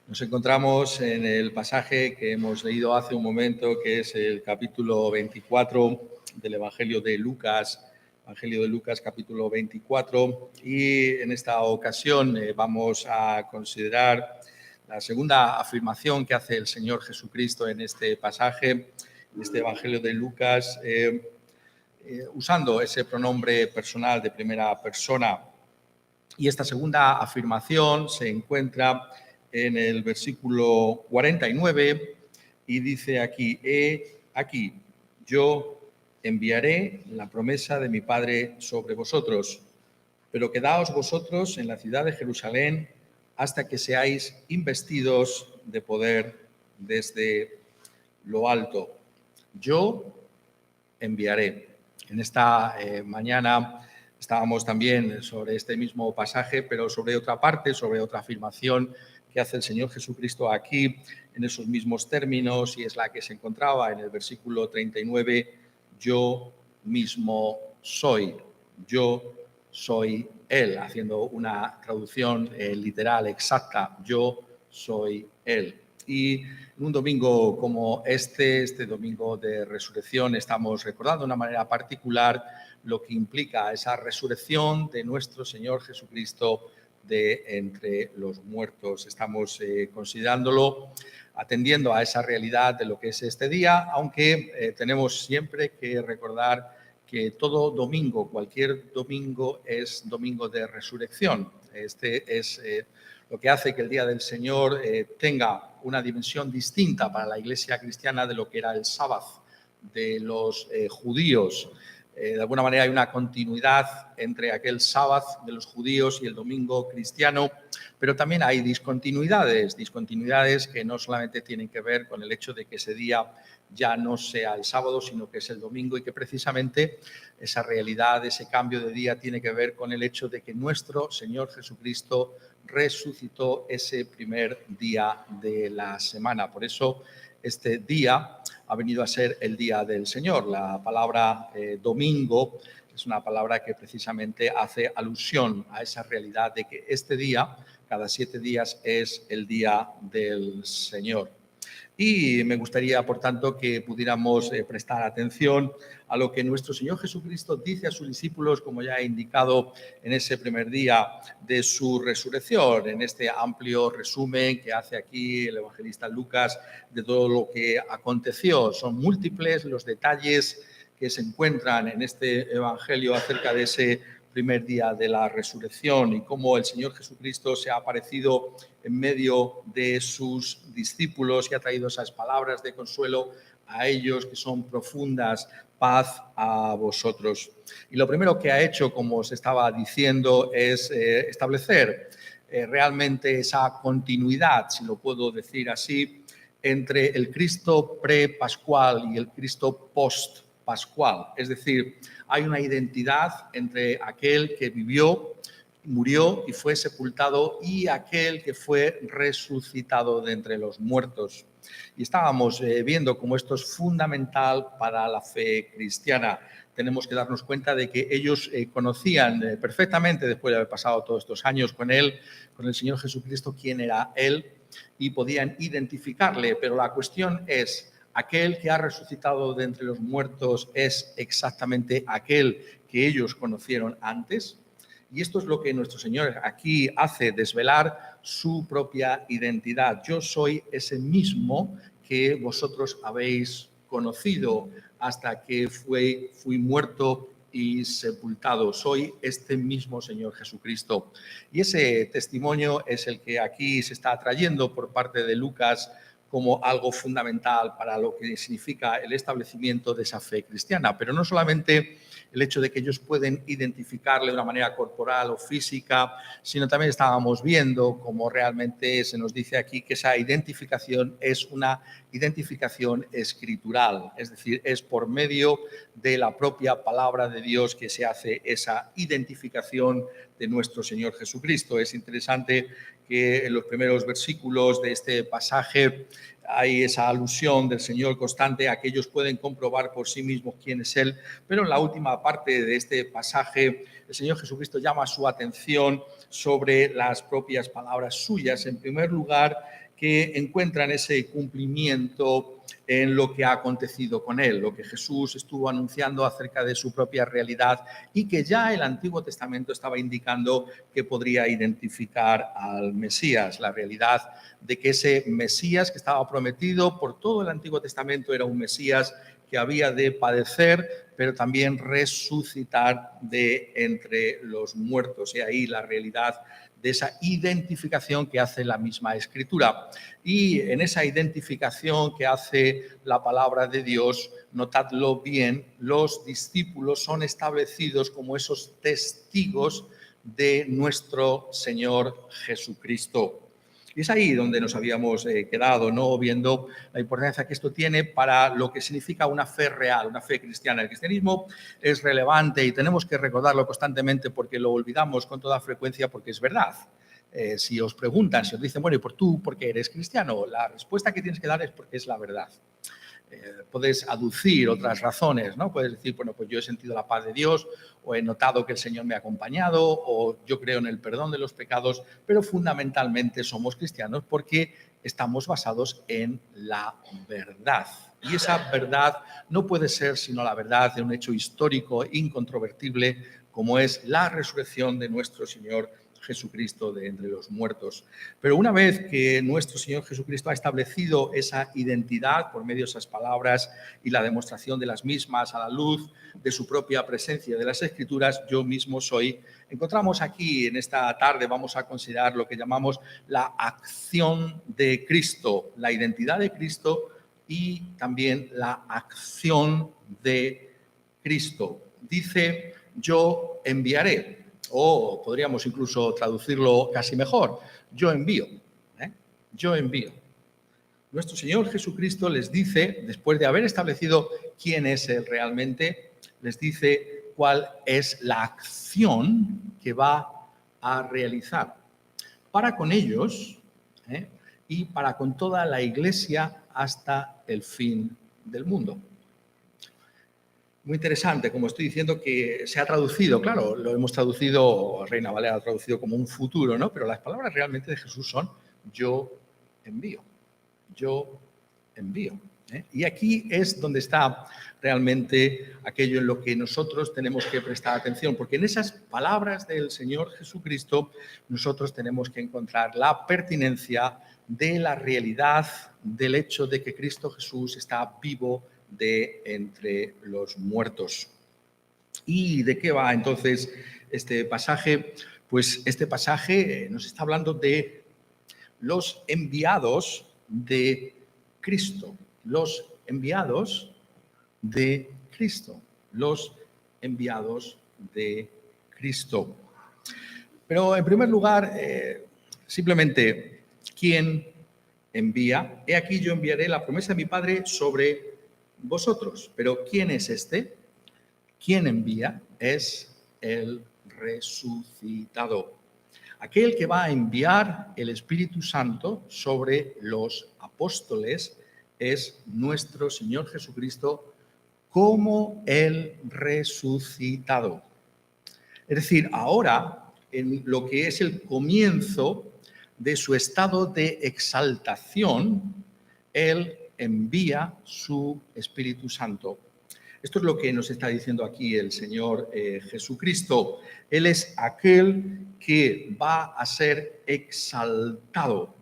Nos encontramos en el pasaje que hemos leído hace un momento, que es el capítulo 24 del Evangelio de Lucas, capítulo 24, y en esta ocasión vamos a considerar la segunda afirmación que hace el Señor Jesucristo en este pasaje, en este Evangelio de Lucas, usando ese pronombre personal de primera persona. Y esta segunda afirmación se encuentra en el versículo 49 y dice aquí: he aquí, yo enviaré la promesa de mi Padre sobre vosotros, pero quedaos vosotros en la ciudad de Jerusalén hasta que seáis investidos de poder desde lo alto. Yo enviaré. En esta mañana estábamos también sobre este mismo pasaje, pero sobre otra parte, sobre otra afirmación que hace el Señor Jesucristo aquí en esos mismos términos, y es la que se encontraba en el versículo 39, yo mismo soy, yo soy Él, haciendo una traducción literal exacta, yo soy Él. Y en un domingo como este domingo de resurrección, estamos recordando de una manera particular lo que implica esa resurrección de nuestro Señor Jesucristo de entre los muertos. Estamos considerándolo, atendiendo a esa realidad de lo que es este día, aunque tenemos siempre que recordar que todo domingo, cualquier domingo, es domingo de resurrección. Este es lo que hace que el Día del Señor tenga una dimensión distinta para la Iglesia cristiana de lo que era el sábado de los judíos. De alguna manera hay una continuidad entre aquel sábado de los judíos y el domingo cristiano, pero también hay discontinuidades que no solamente tienen que ver con el hecho de que ese día ya no sea el sábado, sino que es el domingo, y que precisamente esa realidad, ese cambio de día tiene que ver con el hecho de que nuestro Señor Jesucristo resucitó ese primer día de la semana. Por eso este día ha venido a ser el día del Señor. La palabra domingo es una palabra que precisamente hace alusión a esa realidad de que este día, cada 7 días, es el día del Señor. Y me gustaría, por tanto, que pudiéramos prestar atención a lo que nuestro Señor Jesucristo dice a sus discípulos, como ya he indicado en ese primer día de su resurrección, en este amplio resumen que hace aquí el evangelista Lucas de todo lo que aconteció. Son múltiples los detalles que se encuentran en este evangelio acerca de ese primer día de la resurrección y cómo el Señor Jesucristo se ha aparecido en medio de sus discípulos y ha traído esas palabras de consuelo a ellos que son profundas: paz a vosotros. Y lo primero que ha hecho, como os estaba diciendo, es establecer realmente esa continuidad, si lo puedo decir así, entre el Cristo pre-pascual y el Cristo post-pascual. Es decir, hay una identidad entre aquel que vivió, murió y fue sepultado y aquel que fue resucitado de entre los muertos. Y estábamos viendo cómo esto es fundamental para la fe cristiana. Tenemos que darnos cuenta de que ellos conocían perfectamente, después de haber pasado todos estos años con él, con el Señor Jesucristo, quién era él, y podían identificarle. Pero la cuestión es: ¿aquel que ha resucitado de entre los muertos es exactamente aquel que ellos conocieron antes? Y esto es lo que nuestro Señor aquí hace, desvelar su propia identidad. Yo soy ese mismo que vosotros habéis conocido hasta que fui muerto y sepultado. Soy este mismo Señor Jesucristo. Y ese testimonio es el que aquí se está trayendo por parte de Lucas como algo fundamental para lo que significa el establecimiento de esa fe cristiana. Pero no solamente el hecho de que ellos pueden identificarle de una manera corporal o física, sino también estábamos viendo cómo realmente se nos dice aquí que esa identificación es una identificación escritural, es decir, es por medio de la propia palabra de Dios que se hace esa identificación de nuestro Señor Jesucristo. Es interesante que en los primeros versículos de este pasaje hay esa alusión del Señor constante a que ellos pueden comprobar por sí mismos quién es Él, pero en la última parte de este pasaje el Señor Jesucristo llama su atención sobre las propias palabras suyas. En primer lugar, que encuentran ese cumplimiento en lo que ha acontecido con él, lo que Jesús estuvo anunciando acerca de su propia realidad y que ya el Antiguo Testamento estaba indicando que podría identificar al Mesías, la realidad de que ese Mesías que estaba prometido por todo el Antiguo Testamento era un Mesías que había de padecer, pero también resucitar de entre los muertos. Y ahí la realidad de esa identificación que hace la misma Escritura. Y en esa identificación que hace la palabra de Dios, notadlo bien, los discípulos son establecidos como esos testigos de nuestro Señor Jesucristo. Y es ahí donde nos habíamos quedado, ¿no? Viendo la importancia que esto tiene para lo que significa una fe real, una fe cristiana. El cristianismo es relevante y tenemos que recordarlo constantemente porque lo olvidamos con toda frecuencia porque es verdad. Si os preguntan, si os dicen, bueno, ¿y tú por qué eres cristiano? La respuesta que tienes que dar es porque es la verdad. Puedes aducir otras razones, ¿no? Puedes decir, bueno, pues yo he sentido la paz de Dios, o he notado que el Señor me ha acompañado, o yo creo en el perdón de los pecados, pero fundamentalmente somos cristianos porque estamos basados en la verdad. Y esa verdad no puede ser sino la verdad de un hecho histórico incontrovertible como es la resurrección de nuestro Señor Jesucristo de entre los muertos. Pero una vez que nuestro Señor Jesucristo ha establecido esa identidad por medio de esas palabras y la demostración de las mismas a la luz de su propia presencia de las Escrituras, yo mismo soy, encontramos aquí en esta tarde, vamos a considerar lo que llamamos la acción de Cristo, la identidad de Cristo y también la acción de Cristo. Dice, yo enviaré. O podríamos incluso traducirlo casi mejor, yo envío, yo envío. Nuestro Señor Jesucristo les dice, después de haber establecido quién es Él realmente, les dice cuál es la acción que va a realizar para con ellos y para con toda la Iglesia hasta el fin del mundo. Muy interesante, como estoy diciendo, que se ha traducido, claro, lo hemos traducido, Reina Valera ha traducido como un futuro, ¿no? Pero las palabras realmente de Jesús son yo envío, yo envío. Y aquí es donde está realmente aquello en lo que nosotros tenemos que prestar atención, porque en esas palabras del Señor Jesucristo nosotros tenemos que encontrar la pertinencia de la realidad del hecho de que Cristo Jesús está vivo de entre los muertos. ¿Y de qué va entonces este pasaje? Pues este pasaje nos está hablando de los enviados de Cristo, los enviados de Cristo, los enviados de Cristo. Pero en primer lugar, simplemente, ¿quién envía? He aquí yo enviaré la promesa de mi Padre sobre vosotros. Pero ¿quién es este? ¿Quién envía? Es el resucitado. Aquel que va a enviar el Espíritu Santo sobre los apóstoles es nuestro Señor Jesucristo como el resucitado. Es decir, ahora, en lo que es el comienzo de su estado de exaltación, Él envía su Espíritu Santo. Esto es lo que nos está diciendo aquí el Señor Jesucristo. Él es aquel que va a ser exaltado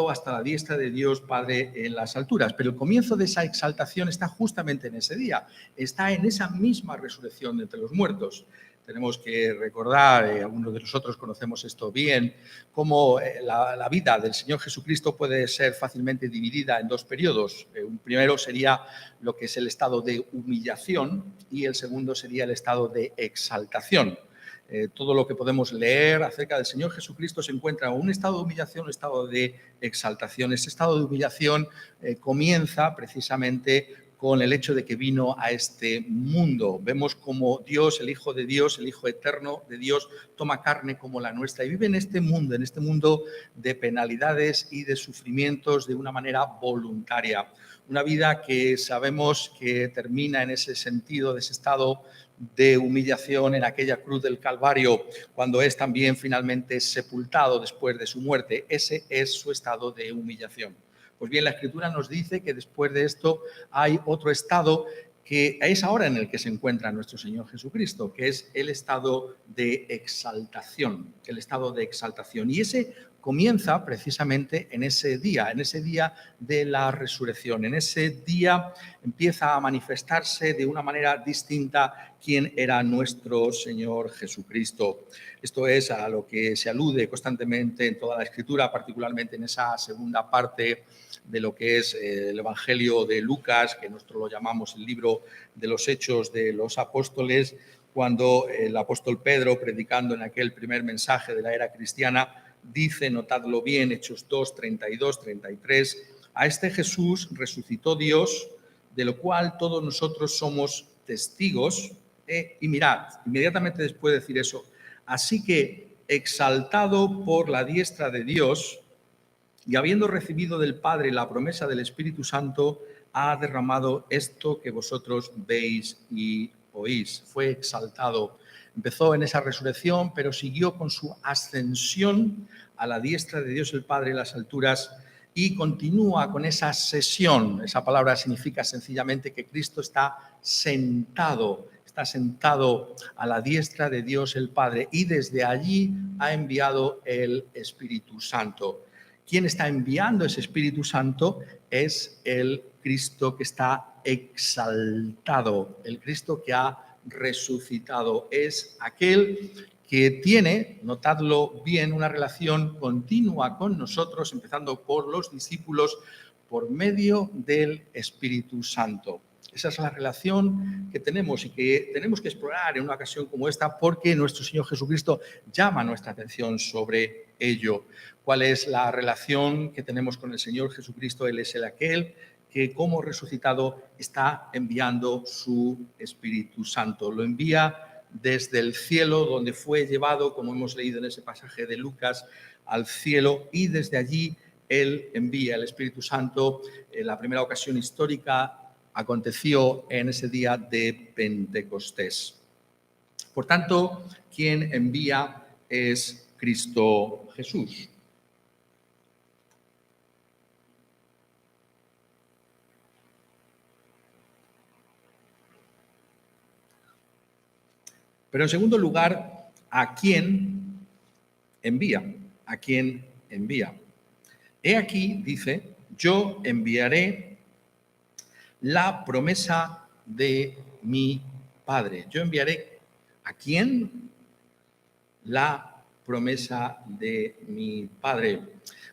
hasta la diestra de Dios Padre en las alturas. Pero el comienzo de esa exaltación está justamente en ese día, está en esa misma resurrección de entre los muertos. Tenemos que recordar, algunos de nosotros conocemos esto bien, cómo la vida del Señor Jesucristo puede ser fácilmente dividida en dos periodos. Un primero sería lo que es el estado de humillación y el segundo sería el estado de exaltación. Todo lo que podemos leer acerca del Señor Jesucristo se encuentra en un estado de humillación, un estado de exaltación. Ese estado de humillación comienza precisamente con el hecho de que vino a este mundo. Vemos como Dios, el Hijo de Dios, el Hijo eterno de Dios, toma carne como la nuestra y vive en este mundo de penalidades y de sufrimientos de una manera voluntaria. Una vida que sabemos que termina en ese sentido, de ese estado de humillación en aquella cruz del Calvario, cuando es también finalmente sepultado después de su muerte. Ese es su estado de humillación. Pues bien, la Escritura nos dice que después de esto hay otro estado que es ahora en el que se encuentra nuestro Señor Jesucristo, que es el estado de exaltación, Y ese comienza precisamente en ese día de la resurrección. En ese día empieza a manifestarse de una manera distinta quién era nuestro Señor Jesucristo. Esto es a lo que se alude constantemente en toda la Escritura, particularmente en esa segunda parte de lo que es el Evangelio de Lucas, que nosotros lo llamamos el libro de los Hechos de los Apóstoles, cuando el apóstol Pedro, predicando en aquel primer mensaje de la era cristiana, dice, notadlo bien, Hechos 2, 32, 33, a este Jesús resucitó Dios, de lo cual todos nosotros somos testigos. Y mirad, inmediatamente después de decir eso, así que exaltado por la diestra de Dios, y habiendo recibido del Padre la promesa del Espíritu Santo, ha derramado esto que vosotros veis y oís. Fue exaltado. Empezó en esa resurrección, pero siguió con su ascensión a la diestra de Dios el Padre en las alturas y continúa con esa sesión. Esa palabra significa sencillamente que Cristo está sentado a la diestra de Dios el Padre y desde allí ha enviado el Espíritu Santo. Quien está enviando ese Espíritu Santo es el Cristo que está exaltado, el Cristo que ha resucitado. Es aquel que tiene, notadlo bien, una relación continua con nosotros, empezando por los discípulos, por medio del Espíritu Santo. Esa es la relación que tenemos y que tenemos que explorar en una ocasión como esta porque nuestro Señor Jesucristo llama nuestra atención sobre ello. ¿Cuál es la relación que tenemos con el Señor Jesucristo? Él es aquel que como resucitado está enviando su Espíritu Santo. Lo envía desde el cielo, donde fue llevado, como hemos leído en ese pasaje de Lucas, al cielo, y desde allí Él envía el Espíritu Santo. La primera ocasión histórica aconteció en ese día de Pentecostés. Por tanto, quien envía es Cristo Jesús. Pero en segundo lugar, ¿a quién envía? ¿A quién envía? He aquí, dice, yo enviaré la promesa de mi Padre. Yo enviaré ¿a quién? La promesa de mi Padre.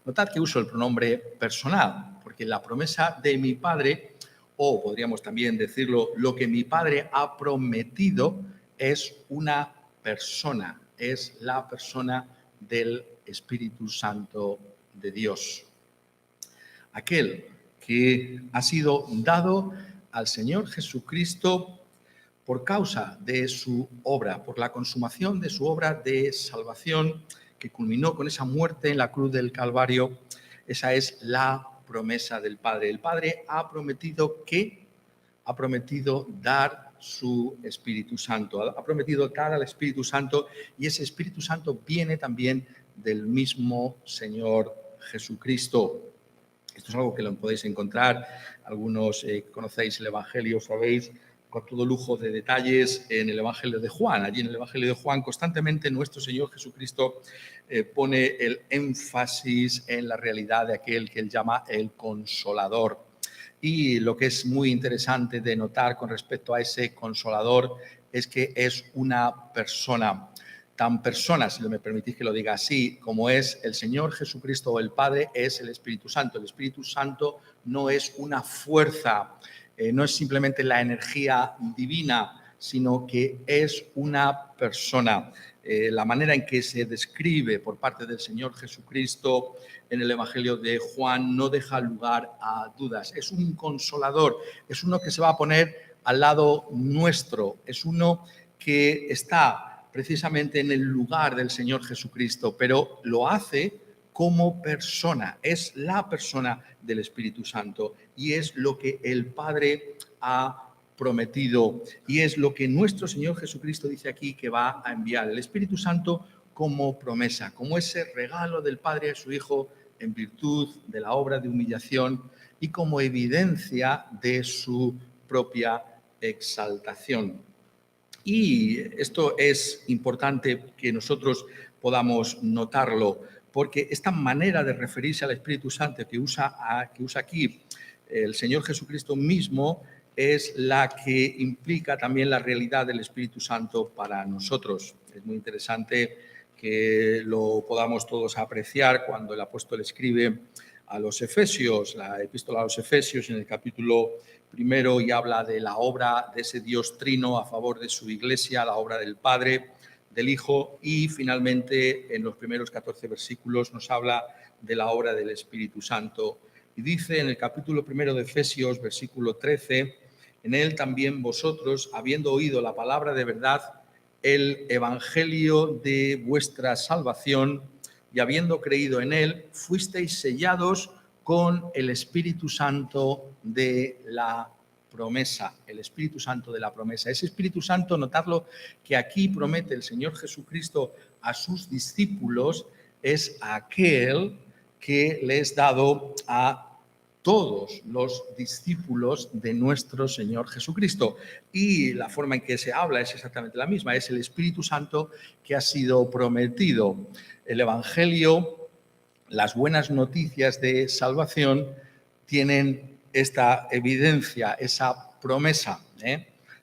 Notad que uso el pronombre personal, porque la promesa de mi Padre, o podríamos también decirlo, lo que mi Padre ha prometido, es una persona, es la persona del Espíritu Santo de Dios. Aquel que ha sido dado al Señor Jesucristo por causa de su obra, por la consumación de su obra de salvación que culminó con esa muerte en la cruz del Calvario. Esa es la promesa del Padre. El Padre ha prometido dar su Espíritu Santo, ha prometido dar al Espíritu Santo y ese Espíritu Santo viene también del mismo Señor Jesucristo. Esto es algo que lo podéis encontrar, algunos conocéis el Evangelio, sabéis, con todo lujo de detalles en el Evangelio de Juan. Allí en el Evangelio de Juan constantemente nuestro Señor Jesucristo pone el énfasis en la realidad de aquel que él llama el Consolador. Y lo que es muy interesante de notar con respecto a ese Consolador es que es una persona. Tan persona, si me permitís que lo diga así, como es el Señor Jesucristo o el Padre, es el Espíritu Santo. El Espíritu Santo no es una fuerza, no es simplemente la energía divina, sino que es una persona. la manera en que se describe por parte del Señor Jesucristo en el Evangelio de Juan no deja lugar a dudas. Es un consolador, es uno que se va a poner al lado nuestro, es uno que está precisamente en el lugar del Señor Jesucristo, pero lo hace como persona, es la persona del Espíritu Santo y es lo que el Padre ha prometido y es lo que nuestro Señor Jesucristo dice aquí que va a enviar el Espíritu Santo como promesa, como ese regalo del Padre a su Hijo en virtud de la obra de humillación y como evidencia de su propia exaltación. Y esto es importante que nosotros podamos notarlo, porque esta manera de referirse al Espíritu Santo que usa aquí el Señor Jesucristo mismo es la que implica también la realidad del Espíritu Santo para nosotros. Es muy interesante que lo podamos todos apreciar cuando el apóstol escribe a los Efesios, la epístola a los Efesios en el capítulo 1 y habla de la obra de ese Dios trino a favor de su iglesia, la obra del Padre, del Hijo y finalmente en los primeros 14 versículos nos habla de la obra del Espíritu Santo. Y dice en el capítulo 1 de Efesios, versículo 13, en él también vosotros, habiendo oído la palabra de verdad, el evangelio de vuestra salvación, y habiendo creído en él, fuisteis sellados con el Espíritu Santo de la promesa, el Espíritu Santo de la promesa. Ese Espíritu Santo, notadlo que aquí promete el Señor Jesucristo a sus discípulos, es aquel que le es dado a todos los discípulos de nuestro Señor Jesucristo. Y la forma en que se habla es exactamente la misma, es el Espíritu Santo que ha sido prometido. El Evangelio, las buenas noticias de salvación tienen esta evidencia, esa promesa,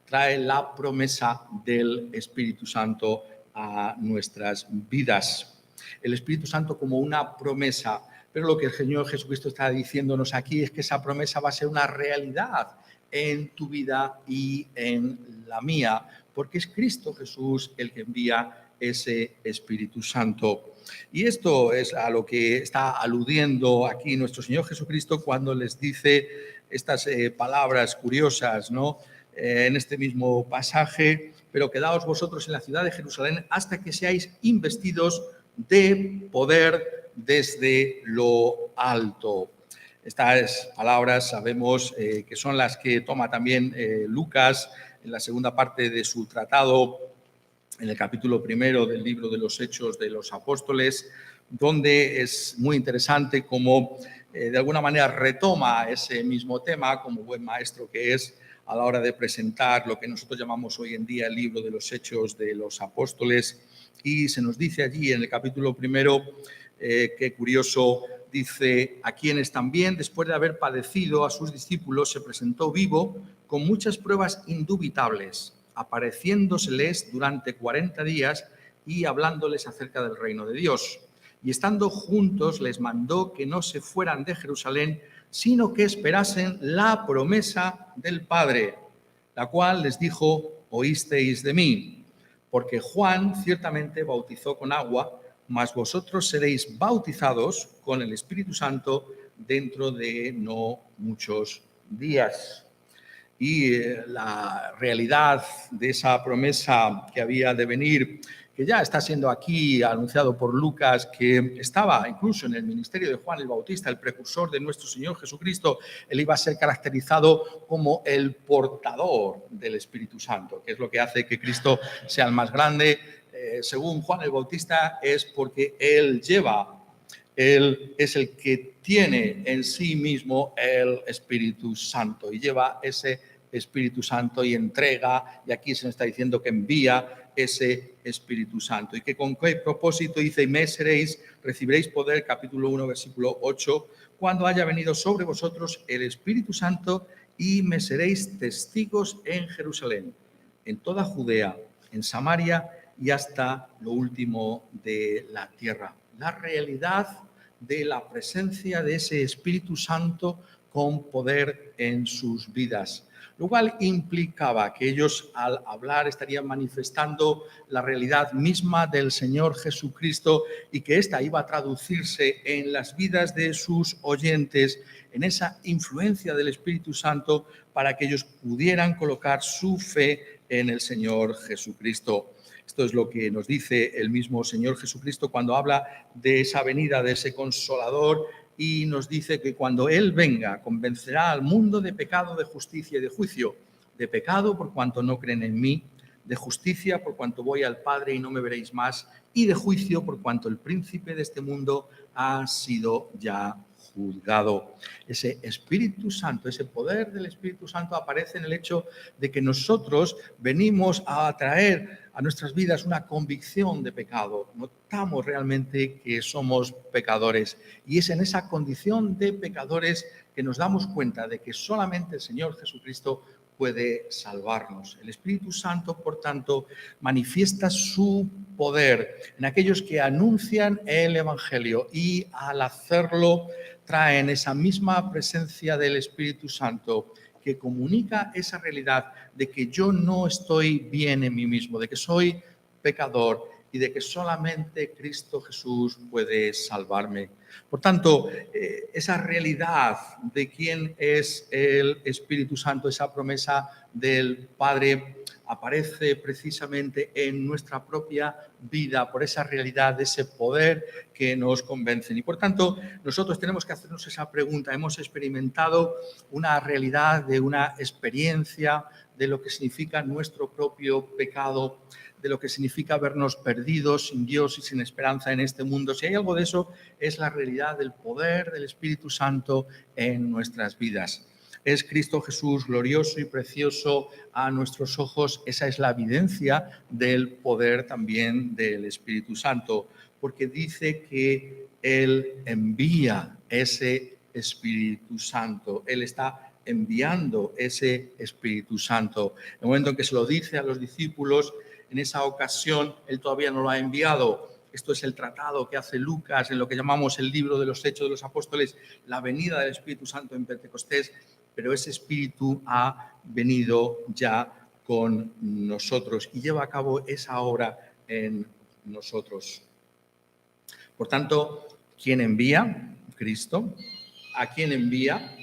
trae la promesa del Espíritu Santo a nuestras vidas. El Espíritu Santo como una promesa. Pero lo que el Señor Jesucristo está diciéndonos aquí es que esa promesa va a ser una realidad en tu vida y en la mía, porque es Cristo Jesús el que envía ese Espíritu Santo. Y esto es a lo que está aludiendo aquí nuestro Señor Jesucristo cuando les dice estas palabras curiosas, ¿no? En este mismo pasaje, pero quedaos vosotros en la ciudad de Jerusalén hasta que seáis investidos de poder desde lo alto. Estas palabras sabemos que son las que toma también Lucas en la segunda parte de su tratado, en el capítulo 1 del libro de los Hechos de los Apóstoles, donde es muy interesante cómo de alguna manera retoma ese mismo tema como buen maestro que es a la hora de presentar lo que nosotros llamamos hoy en día el libro de los Hechos de los Apóstoles. Y se nos dice allí en el capítulo 1, qué curioso, dice, a quienes también, después de haber padecido a sus discípulos, se presentó vivo con muchas pruebas indubitables, apareciéndoseles durante 40 días y hablándoles acerca del reino de Dios. Y estando juntos les mandó que no se fueran de Jerusalén, sino que esperasen la promesa del Padre, la cual les dijo, oísteis de mí, porque Juan ciertamente bautizó con agua, mas vosotros seréis bautizados con el Espíritu Santo dentro de no muchos días. Y la realidad de esa promesa que había de venir, que ya está siendo aquí anunciado por Lucas, que estaba incluso en el ministerio de Juan el Bautista, el precursor de nuestro Señor Jesucristo, él iba a ser caracterizado como el portador del Espíritu Santo, que es lo que hace que Cristo sea el más grande. Según Juan el Bautista, es porque él es el que tiene en sí mismo el Espíritu Santo y lleva ese Espíritu Santo y entrega, y aquí se nos está diciendo que envía ese Espíritu Santo. ¿Y que con qué propósito? Dice, y me seréis, recibiréis poder, capítulo 1, versículo 8, cuando haya venido sobre vosotros el Espíritu Santo y me seréis testigos en Jerusalén, en toda Judea, en Samaria y hasta lo último de la tierra. La realidad de la presencia de ese Espíritu Santo con poder en sus vidas, lo cual implicaba que ellos al hablar estarían manifestando la realidad misma del Señor Jesucristo y que ésta iba a traducirse en las vidas de sus oyentes, en esa influencia del Espíritu Santo para que ellos pudieran colocar su fe en el Señor Jesucristo. Esto es lo que nos dice el mismo Señor Jesucristo cuando habla de esa venida, de ese Consolador, y nos dice que cuando Él venga convencerá al mundo de pecado, de justicia y de juicio. De pecado por cuanto no creen en mí, de justicia por cuanto voy al Padre y no me veréis más, y de juicio por cuanto el príncipe de este mundo ha sido ya juzgado. Ese Espíritu Santo, ese poder del Espíritu Santo aparece en el hecho de que nosotros venimos a traer a nuestras vidas una convicción de pecado. Notamos realmente que somos pecadores y es en esa condición de pecadores que nos damos cuenta de que solamente el Señor Jesucristo puede salvarnos. El Espíritu Santo, por tanto, manifiesta su poder en aquellos que anuncian el Evangelio y al hacerlo traen esa misma presencia del Espíritu Santo que comunica esa realidad de que yo no estoy bien en mí mismo, de que soy pecador y de que solamente Cristo Jesús puede salvarme. Por tanto, esa realidad de quién es el Espíritu Santo, esa promesa del Padre, aparece precisamente en nuestra propia vida por esa realidad, de ese poder que nos convencen. Y por tanto, nosotros tenemos que hacernos esa pregunta. Hemos experimentado una realidad de una experiencia de lo que significa nuestro propio pecado, de lo que significa vernos perdidos, sin Dios y sin esperanza en este mundo. Si hay algo de eso, es la realidad del poder del Espíritu Santo en nuestras vidas. Es Cristo Jesús glorioso y precioso a nuestros ojos. Esa es la evidencia del poder también del Espíritu Santo, porque dice que Él envía ese Espíritu Santo. Él está enviando ese Espíritu Santo. En el momento en que se lo dice a los discípulos, en esa ocasión Él todavía no lo ha enviado. Esto es el tratado que hace Lucas en lo que llamamos el libro de los Hechos de los Apóstoles, la venida del Espíritu Santo en Pentecostés, pero ese Espíritu ha venido ya con nosotros y lleva a cabo esa obra en nosotros. Por tanto, ¿quién envía? Cristo. ¿A quién envía?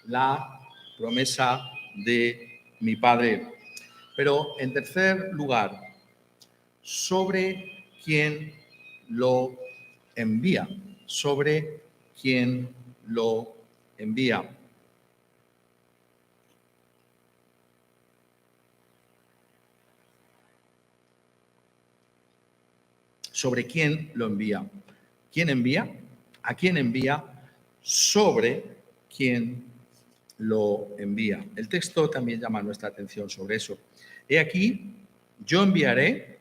La promesa de mi Padre. Pero en tercer lugar, sobre quién lo envía. Sobre quién lo envía. Sobre quién lo envía. ¿Quién envía? ¿A quién envía? Sobre quién lo envía. El texto también llama nuestra atención sobre eso. He aquí, yo enviaré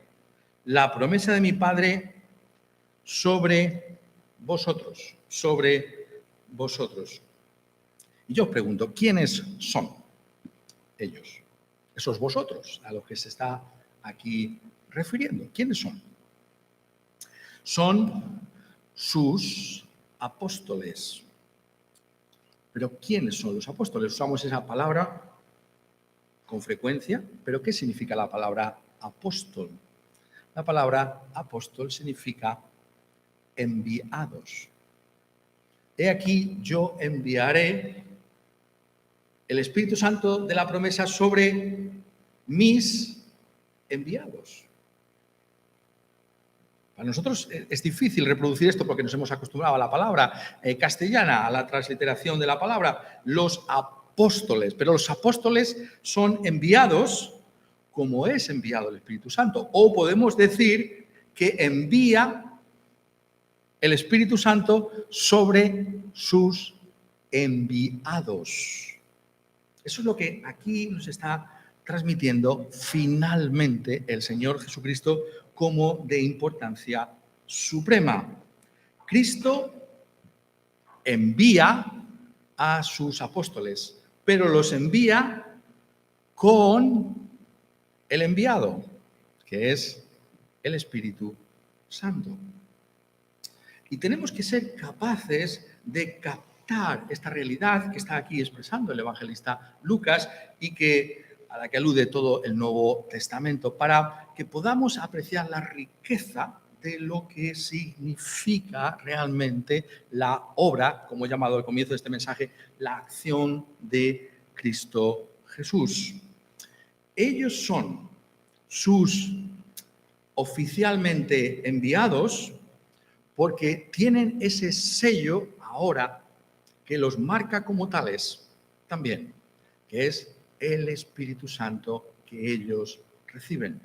la promesa de mi Padre sobre vosotros, sobre vosotros. Y yo os pregunto, ¿quiénes son ellos? Esos vosotros a los que se está aquí refiriendo. ¿Quiénes son? Son sus apóstoles. Pero ¿quiénes son los apóstoles? Usamos esa palabra con frecuencia, pero ¿qué significa la palabra apóstol? La palabra apóstol significa enviados. He aquí, yo enviaré el Espíritu Santo de la promesa sobre mis enviados. Para nosotros es difícil reproducir esto porque nos hemos acostumbrado a la palabra castellana, a la transliteración de la palabra, los apóstoles. Pero los apóstoles son enviados como es enviado el Espíritu Santo. O podemos decir que envía el Espíritu Santo sobre sus enviados. Eso es lo que aquí nos está transmitiendo finalmente el Señor Jesucristo como de importancia suprema. Cristo envía a sus apóstoles, pero los envía con el enviado, que es el Espíritu Santo. Y tenemos que ser capaces de captar captar esta realidad que está aquí expresando el evangelista Lucas y a la que alude todo el Nuevo Testamento, para que podamos apreciar la riqueza de lo que significa realmente la obra, como he llamado al comienzo de este mensaje, la acción de Cristo Jesús. Ellos son sus oficialmente enviados porque tienen ese sello ahora que los marca como tales también, que es el Espíritu Santo que ellos reciben.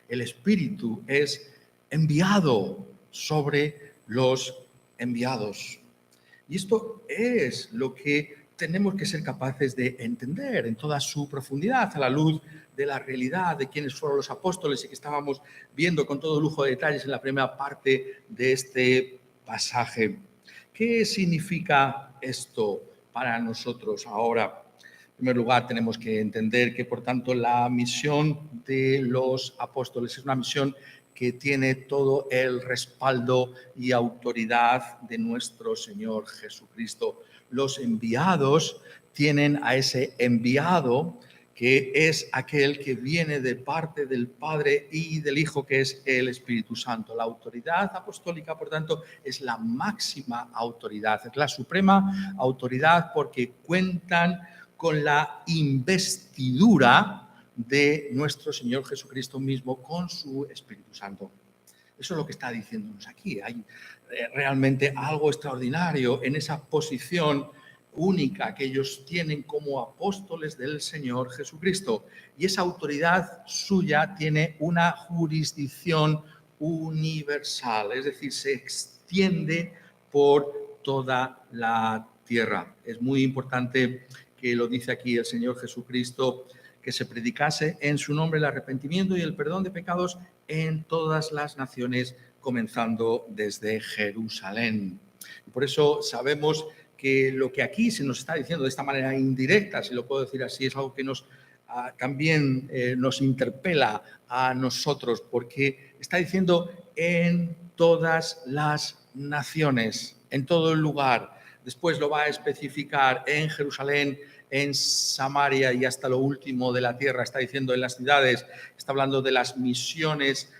El Espíritu es enviado sobre los enviados. Y esto es lo que tenemos que ser capaces de entender en toda su profundidad, a la luz de la realidad de quiénes fueron los apóstoles y que estábamos viendo con todo lujo de detalles en la primera parte de este pasaje. ¿Qué significa esto para nosotros ahora? En primer lugar, tenemos que entender que, por tanto, la misión de los apóstoles es una misión que tiene todo el respaldo y autoridad de nuestro Señor Jesucristo. Los enviados tienen a ese enviado que es aquel que viene de parte del Padre y del Hijo, que es el Espíritu Santo. La autoridad apostólica, por tanto, es la máxima autoridad, es la suprema autoridad porque cuentan con la investidura de nuestro Señor Jesucristo mismo con su Espíritu Santo. Eso es lo que está diciéndonos aquí. Hay realmente algo extraordinario en esa posición única que ellos tienen como apóstoles del Señor Jesucristo. Y esa autoridad suya tiene una jurisdicción universal, es decir, se extiende por toda la tierra. Es muy importante que lo dice aquí el Señor Jesucristo, que se predicase en su nombre el arrepentimiento y el perdón de pecados en todas las naciones, comenzando desde Jerusalén. Y por eso sabemos que lo que aquí se nos está diciendo de esta manera indirecta, si lo puedo decir así, es algo que también nos interpela a nosotros, porque está diciendo en todas las naciones, en todo el lugar. Después lo va a especificar en Jerusalén, en Samaria y hasta lo último de la tierra. Está diciendo en las ciudades, está hablando de las misiones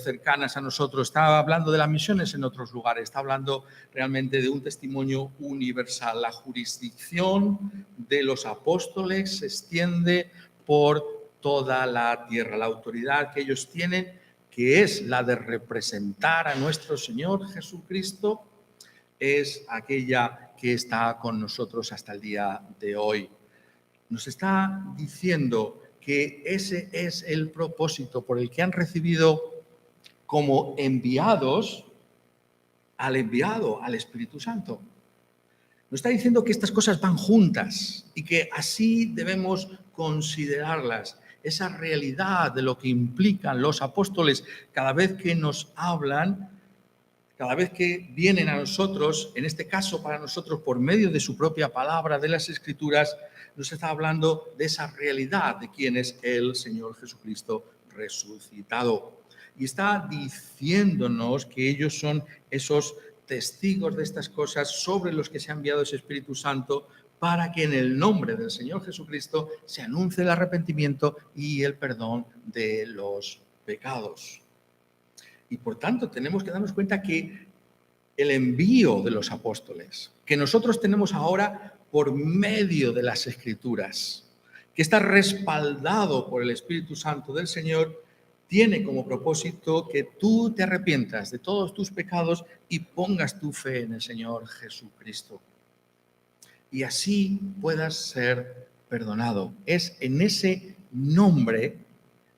cercanas a nosotros, está hablando de las misiones en otros lugares, está hablando realmente de un testimonio universal. La jurisdicción de los apóstoles se extiende por toda la tierra. La autoridad que ellos tienen, que es la de representar a nuestro Señor Jesucristo, es aquella que está con nosotros hasta el día de hoy. Nos está diciendo que ese es el propósito por el que han recibido como enviados al enviado, al Espíritu Santo. Nos está diciendo que estas cosas van juntas y que así debemos considerarlas. Esa realidad de lo que implican los apóstoles cada vez que nos hablan, cada vez que vienen a nosotros, en este caso para nosotros por medio de su propia palabra, de las Escrituras, nos está hablando de esa realidad de quién es el Señor Jesucristo resucitado. Y está diciéndonos que ellos son esos testigos de estas cosas sobre los que se ha enviado ese Espíritu Santo para que en el nombre del Señor Jesucristo se anuncie el arrepentimiento y el perdón de los pecados. Y por tanto tenemos que darnos cuenta que el envío de los apóstoles, que nosotros tenemos ahora por medio de las Escrituras, que está respaldado por el Espíritu Santo del Señor, tiene como propósito que tú te arrepientas de todos tus pecados y pongas tu fe en el Señor Jesucristo. Y así puedas ser perdonado. Es en ese nombre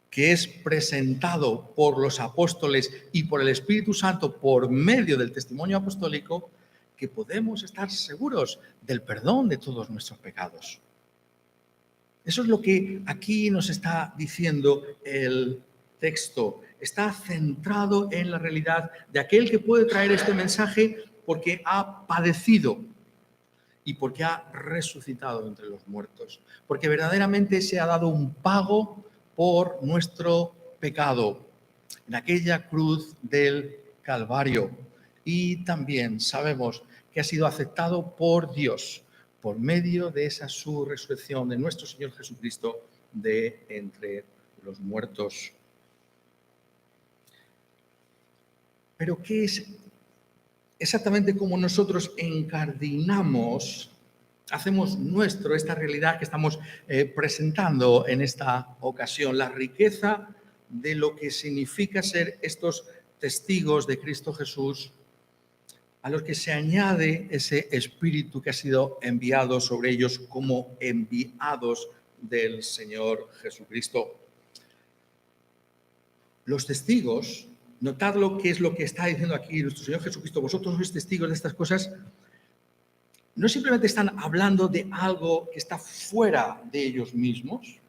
que es presentado por los apóstoles y por el Espíritu Santo por medio del testimonio apostólico, que podemos estar seguros del perdón de todos nuestros pecados. Eso es lo que aquí nos está diciendo el texto. Está centrado en la realidad de aquel que puede traer este mensaje porque ha padecido y porque ha resucitado entre los muertos, porque verdaderamente se ha dado un pago por nuestro pecado en aquella cruz del Calvario. Y también sabemos que ha sido aceptado por Dios por medio de esa su resurrección de nuestro Señor Jesucristo de entre los muertos. Pero ¿qué es exactamente cómo nosotros encardinamos, hacemos nuestro esta realidad que estamos presentando en esta ocasión? La riqueza de lo que significa ser estos testigos de Cristo Jesús, a los que se añade ese espíritu que ha sido enviado sobre ellos como enviados del Señor Jesucristo. Los testigos, notad lo que es lo que está diciendo aquí nuestro Señor Jesucristo, vosotros sois testigos de estas cosas, no simplemente están hablando de algo que está fuera de ellos mismos,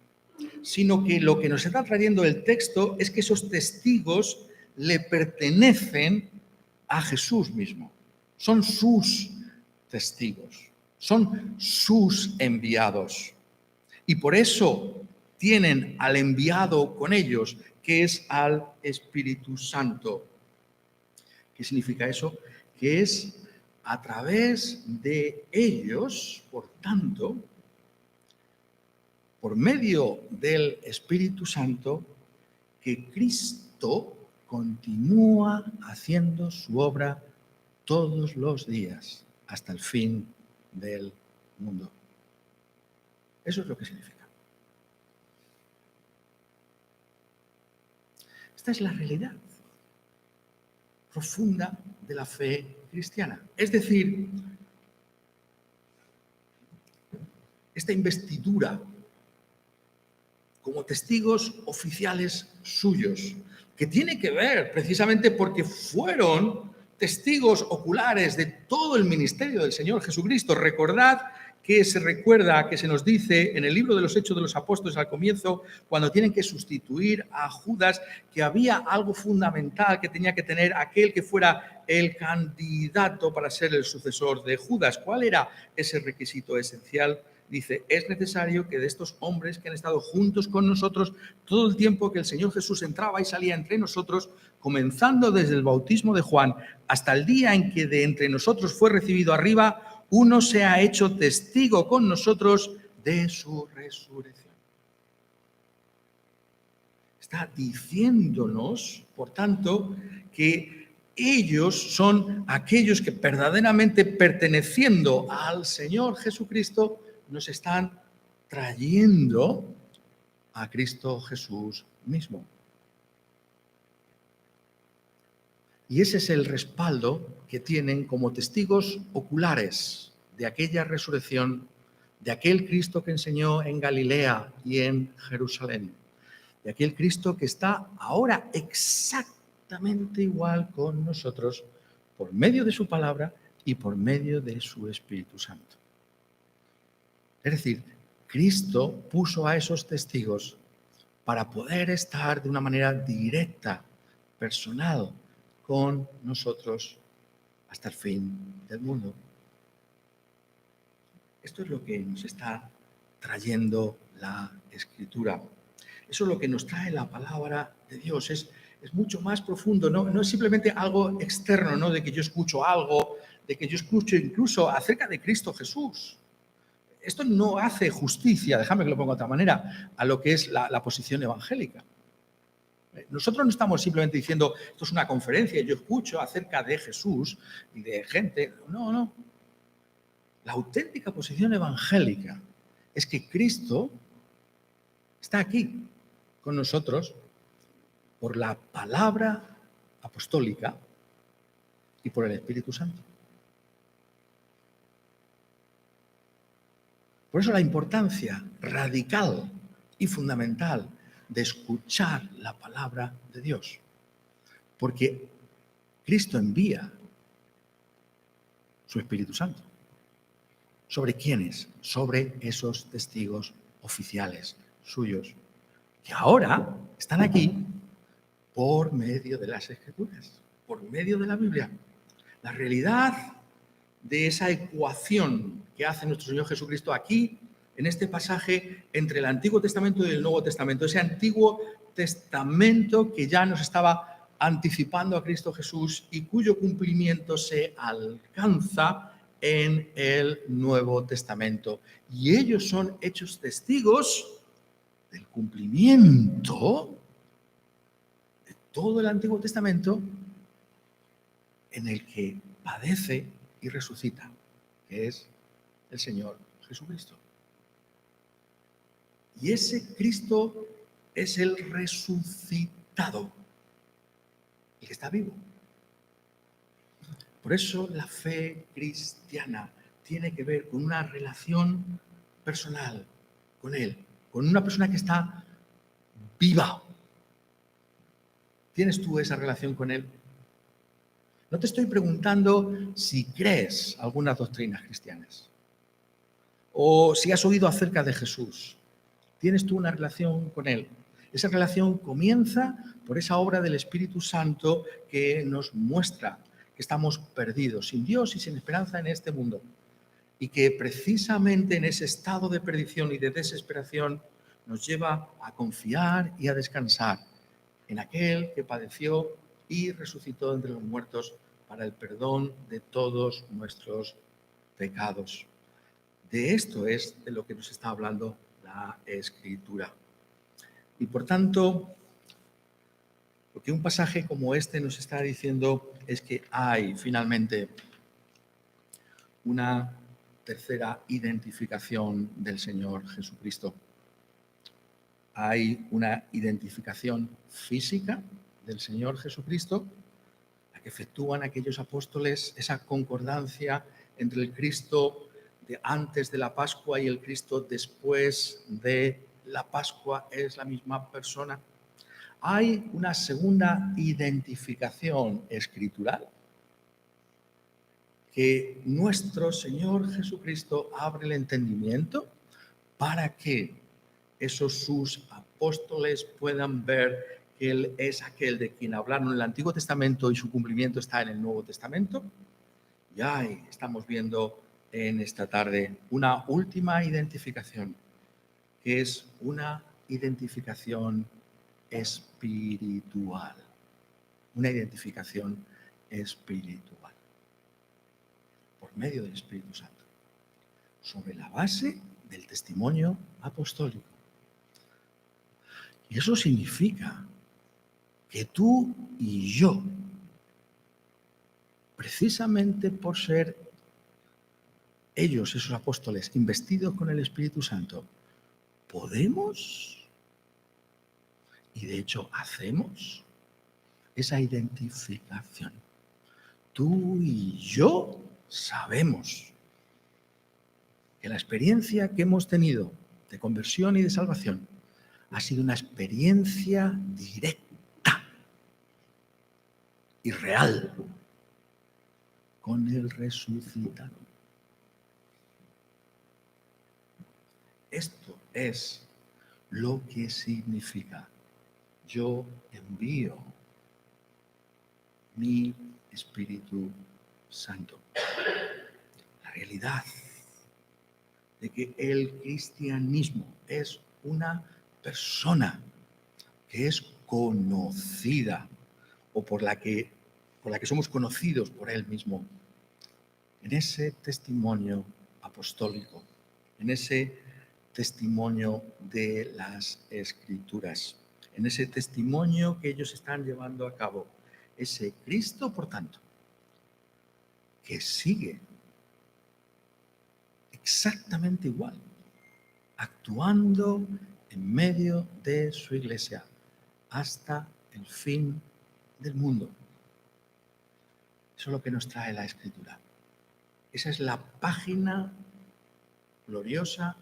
sino que lo que nos está trayendo el texto es que esos testigos le pertenecen a Jesús mismo. Son sus testigos, son sus enviados. Y por eso tienen al enviado con ellos, que es al Espíritu Santo. ¿Qué significa eso? Que es a través de ellos, por tanto, por medio del Espíritu Santo, que Cristo continúa haciendo su obra todos los días hasta el fin del mundo. Eso es lo que significa. Esta es la realidad profunda de la fe cristiana. Es decir, esta investidura como testigos oficiales suyos, que tiene que ver precisamente porque fueron testigos oculares de todo el ministerio del Señor Jesucristo. Recordad que se nos dice en el libro de los Hechos de los Apóstoles al comienzo, cuando tienen que sustituir a Judas, que había algo fundamental que tenía que tener aquel que fuera el candidato para ser el sucesor de Judas. ¿Cuál era ese requisito esencial? Dice, es necesario que de estos hombres que han estado juntos con nosotros todo el tiempo que el Señor Jesús entraba y salía entre nosotros, comenzando desde el bautismo de Juan hasta el día en que de entre nosotros fue recibido arriba, uno se ha hecho testigo con nosotros de su resurrección. Está diciéndonos, por tanto, que ellos son aquellos que verdaderamente perteneciendo al Señor Jesucristo nos están trayendo a Cristo Jesús mismo. Y ese es el respaldo que tienen como testigos oculares de aquella resurrección, de aquel Cristo que enseñó en Galilea y en Jerusalén, de aquel Cristo que está ahora exactamente igual con nosotros por medio de su palabra y por medio de su Espíritu Santo. Es decir, Cristo puso a esos testigos para poder estar de una manera directa, personal, con nosotros hasta el fin del mundo. Esto es lo que nos está trayendo la Escritura. Eso es lo que nos trae la palabra de Dios. Es mucho más profundo, no es simplemente algo externo, ¿no? De que yo escucho algo, de que yo escucho incluso acerca de Cristo Jesús. Esto no hace justicia, déjame que lo ponga de otra manera, a lo que es la posición evangélica. Nosotros no estamos simplemente diciendo, esto es una conferencia, yo escucho acerca de Jesús y de gente. No. La auténtica posición evangélica es que Cristo está aquí con nosotros por la palabra apostólica y por el Espíritu Santo. Por eso la importancia radical y fundamental de escuchar la palabra de Dios. Porque Cristo envía su Espíritu Santo. ¿Sobre quiénes? Sobre esos testigos oficiales suyos, que ahora están aquí por medio de las Escrituras, por medio de la Biblia. La realidad de esa ecuación que hace nuestro Señor Jesucristo aquí, en este pasaje, entre el Antiguo Testamento y el Nuevo Testamento. Ese Antiguo Testamento que ya nos estaba anticipando a Cristo Jesús y cuyo cumplimiento se alcanza en el Nuevo Testamento. Y ellos son hechos testigos del cumplimiento de todo el Antiguo Testamento en el que padece y resucita, que es el Señor Jesucristo. Y ese Cristo es el resucitado, el que está vivo. Por eso la fe cristiana tiene que ver con una relación personal con Él, con una persona que está viva. ¿Tienes tú esa relación con Él? No te estoy preguntando si crees algunas doctrinas cristianas o si has oído acerca de Jesús. ¿Tienes tú una relación con Él? Esa relación comienza por esa obra del Espíritu Santo que nos muestra que estamos perdidos, sin Dios y sin esperanza en este mundo. Y que precisamente en ese estado de perdición y de desesperación nos lleva a confiar y a descansar en aquel que padeció y resucitó entre los muertos para el perdón de todos nuestros pecados. De esto es de lo que nos está hablando la Escritura. Y por tanto, lo que un pasaje como este nos está diciendo es que hay finalmente una tercera identificación del Señor Jesucristo. Hay una identificación física del Señor Jesucristo, la que efectúan aquellos apóstoles, esa concordancia entre el Cristo de antes de la Pascua y el Cristo después de la Pascua es la misma persona. Hay una segunda identificación escritural que nuestro Señor Jesucristo abre el entendimiento para que esos sus apóstoles puedan ver que Él es aquel de quien hablaron en el Antiguo Testamento y su cumplimiento está en el Nuevo Testamento. Y ahí estamos viendo en esta tarde una última identificación, que es una identificación espiritual. Una identificación espiritual. Por medio del Espíritu Santo. Sobre la base del testimonio apostólico. Y eso significa que tú y yo, precisamente por ser ellos, esos apóstoles, investidos con el Espíritu Santo, podemos, y de hecho hacemos, esa identificación. Tú y yo sabemos que la experiencia que hemos tenido de conversión y de salvación ha sido una experiencia directa y real con el resucitado. Esto es lo que significa: yo envío mi Espíritu Santo. La realidad de que el cristianismo es una persona que es conocida o por la que somos conocidos por Él mismo, en ese testimonio apostólico, en ese testimonio de las Escrituras, en ese testimonio que ellos están llevando a cabo. Ese Cristo, por tanto, que sigue exactamente igual, actuando en medio de su iglesia hasta el fin del mundo. Eso es lo que nos trae la Escritura. Esa es la página gloriosa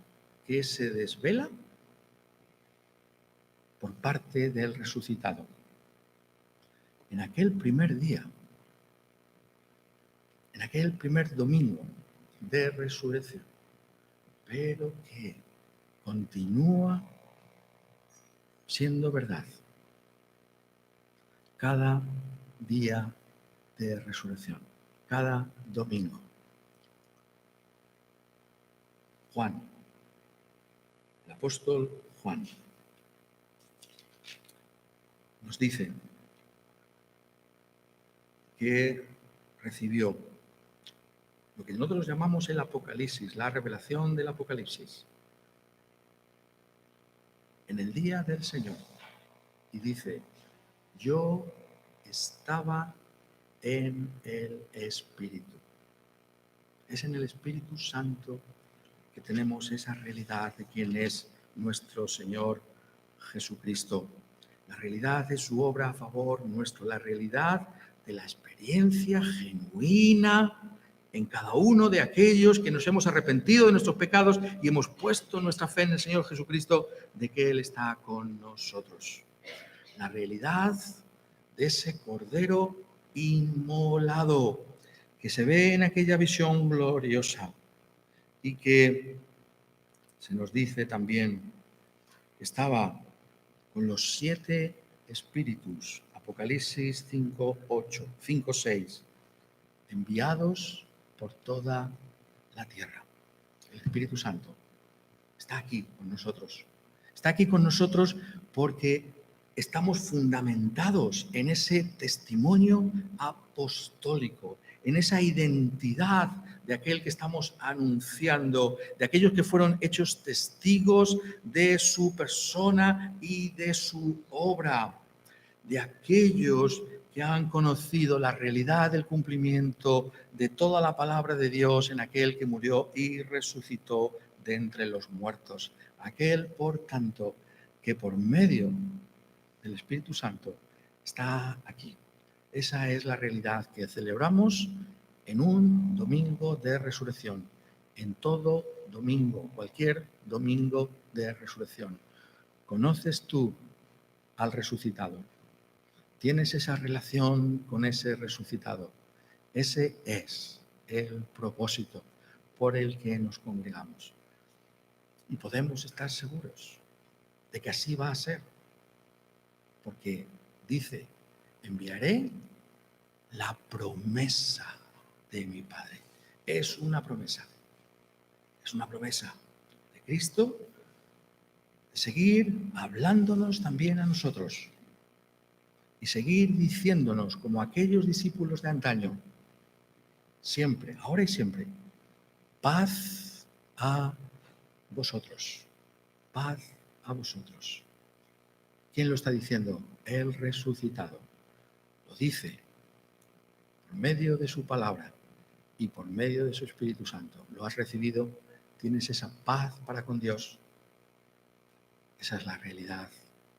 que se desvela por parte del resucitado. En aquel primer día, en aquel primer domingo de resurrección, pero que continúa siendo verdad cada día de resurrección, cada domingo. Juan, el apóstol Juan, nos dice que recibió lo que nosotros llamamos el Apocalipsis, la revelación del Apocalipsis, en el día del Señor. Y dice, yo estaba en el Espíritu. Es en el Espíritu Santo que tenemos esa realidad de quién es nuestro Señor Jesucristo. La realidad de su obra a favor nuestro, la realidad de la experiencia genuina en cada uno de aquellos que nos hemos arrepentido de nuestros pecados y hemos puesto nuestra fe en el Señor Jesucristo, de que Él está con nosotros. La realidad de ese Cordero inmolado que se ve en aquella visión gloriosa y que se nos dice también que estaba con los 7 espíritus, Apocalipsis 5:6, enviados por toda la tierra. El Espíritu Santo está aquí con nosotros. Está aquí con nosotros porque estamos fundamentados en ese testimonio apostólico, en esa identidad de aquel que estamos anunciando, de aquellos que fueron hechos testigos de su persona y de su obra, de aquellos que han conocido la realidad del cumplimiento de toda la palabra de Dios en aquel que murió y resucitó de entre los muertos. Aquel, por tanto, que por medio del Espíritu Santo está aquí. Esa es la realidad que celebramos en un domingo de resurrección, en todo domingo, cualquier domingo de resurrección. ¿Conoces tú al resucitado? ¿Tienes esa relación con ese resucitado? Ese es el propósito por el que nos congregamos. Y podemos estar seguros de que así va a ser. Porque dice, enviaré la promesa de mi Padre. Es una promesa. Es una promesa de Cristo de seguir hablándonos también a nosotros y seguir diciéndonos como aquellos discípulos de antaño, siempre, ahora y siempre, paz a vosotros, paz a vosotros. ¿Quién lo está diciendo? El resucitado. Lo dice por medio de su palabra y por medio de su Espíritu Santo. ¿Lo has recibido? ¿Tienes esa paz para con Dios? Esa es la realidad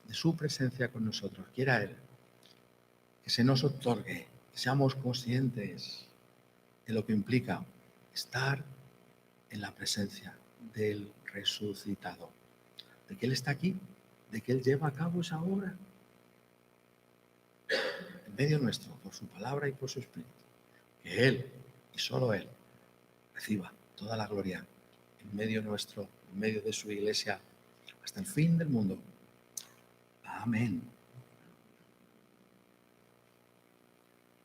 de su presencia con nosotros. Quiera Él que se nos otorgue, que seamos conscientes de lo que implica estar en la presencia del resucitado, de que Él está aquí, de que Él lleva a cabo esa obra en medio nuestro, por su palabra y por su Espíritu. Que Él y solo Él reciba toda la gloria en medio nuestro, en medio de su iglesia, hasta el fin del mundo. Amén.